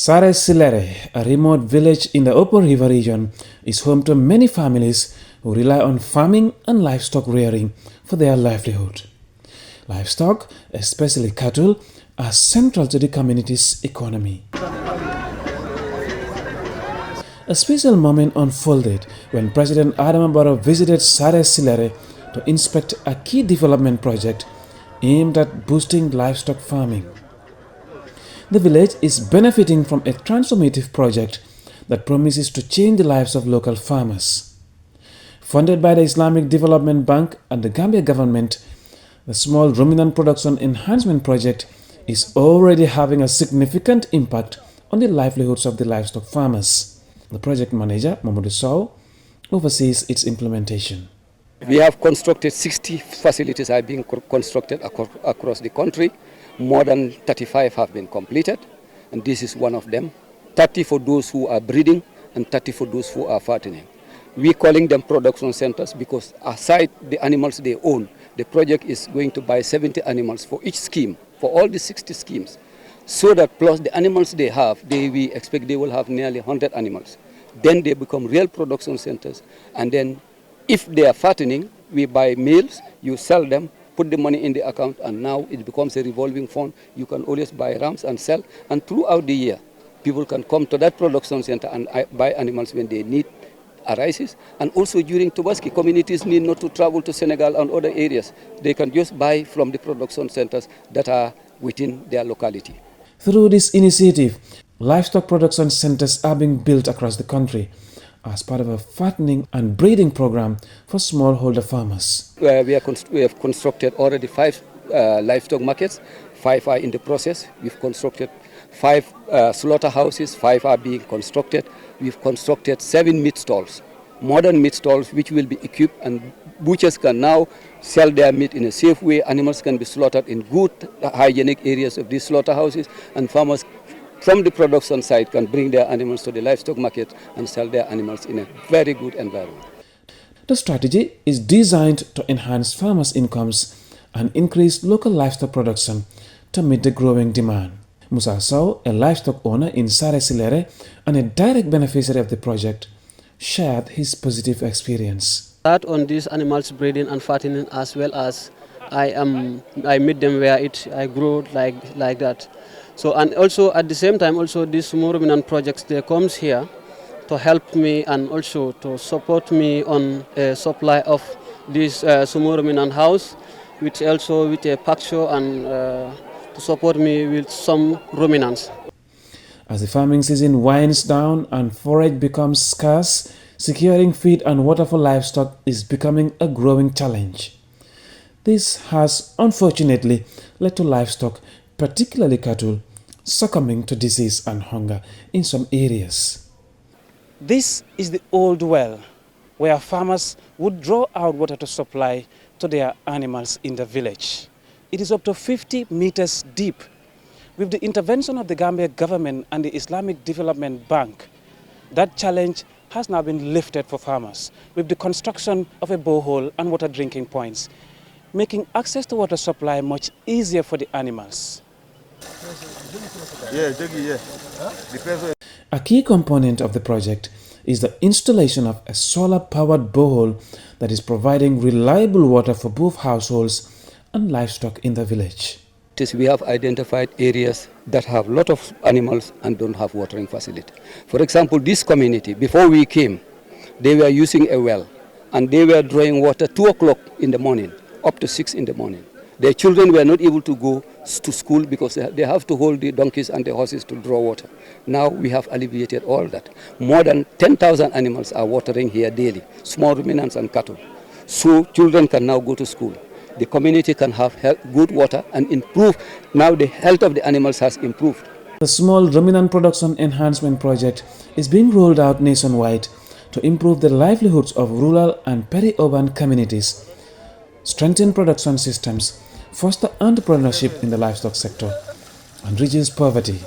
Sare Silere, a remote village in the Upper River region, is home to many families who rely on farming and livestock rearing for their livelihood. Livestock, especially cattle, are central to the community's economy. A special moment unfolded when President Adama Barrow visited Sare Silere to inspect a key development project aimed at boosting livestock farming. The village is benefiting from a transformative project that promises to change the lives of local farmers. Funded by the Islamic Development Bank and the Gambia government, the Small Ruminant Production Enhancement Project is already having a significant impact on the livelihoods of the livestock farmers. The project manager, Momodou Lamin Choi, oversees its implementation. We have constructed 60 facilities are being constructed across the country. More than 35 have been completed, and this is one of them. 30 for those who are breeding and 30 for those who are fattening. We're calling them production centers because aside the animals they own, the project is going to buy 70 animals for each scheme, for all the 60 schemes. So that plus the animals they have, we expect they will have nearly 100 animals. Then they become real production centers, and then if they are fattening, we buy males, you sell them, put the money in the account, and now it becomes a revolving fund. You can always buy rams and sell, and throughout the year, people can come to that production center and buy animals when they need arises. And also during Tobaski, communities need not to travel to Senegal and other areas. They can just buy from the production centers that are within their locality. Through this initiative, livestock production centers are being built across the country as part of a fattening and breeding program for smallholder farmers. We have constructed already 5 livestock markets, 5 are in the process. We've constructed 5 slaughterhouses, 5 are being constructed. We've constructed 7 meat stalls, modern meat stalls which will be equipped, and butchers can now sell their meat in a safe way. Animals can be slaughtered in good hygienic areas of these slaughterhouses, and farmers from the production side can bring their animals to the livestock market and sell their animals in a very good environment. The strategy is designed to enhance farmers' incomes and increase local livestock production to meet the growing demand. Musa Sow, a livestock owner in Sare Silere and a direct beneficiary of the project, shared his positive experience. Start on these animals breeding and fattening, as well as I meet them where I grow like that. So, and also at the same time, also these small ruminant projects, they comes here to help me and also to support me on a supply of this small ruminant house, which also with a pasture and to support me with some ruminants. As the farming season winds down and forage becomes scarce, securing feed and water for livestock is becoming a growing challenge. This has unfortunately led to livestock, particularly cattle, succumbing to disease and hunger in some areas. This is the old well where farmers would draw out water to supply to their animals in the village. It is up to 50 meters deep. With the intervention of the Gambia government and the Islamic Development Bank, that challenge has now been lifted for farmers with the construction of a borehole and water drinking points, making access to water supply much easier for the animals. A key component of the project is the installation of a solar-powered borehole that is providing reliable water for both households and livestock in the village. We have identified areas that have a lot of animals and don't have watering facility. For example, this community, before we came, they were using a well, and they were drawing water 2 o'clock in the morning, up to 6 in the morning. Their children were not able to go to school because they have to hold the donkeys and the horses to draw water. Now we have alleviated all that. More than 10,000 animals are watering here daily, small ruminants and cattle. So children can now go to school. The community can have good water and improve. Now the health of the animals has improved. The Small Ruminant Production Enhancement Project is being rolled out nationwide to improve the livelihoods of rural and peri-urban communities, strengthen production systems, foster entrepreneurship in the livestock sector, and reduce poverty.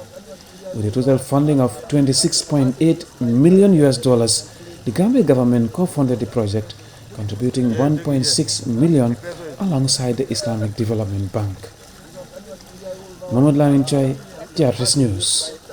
With a total funding of $26.8 million, the Gambia government co-funded the project, contributing $1.6 million alongside the Islamic Development Bank. Momodou Lamin Choi, GRTS News.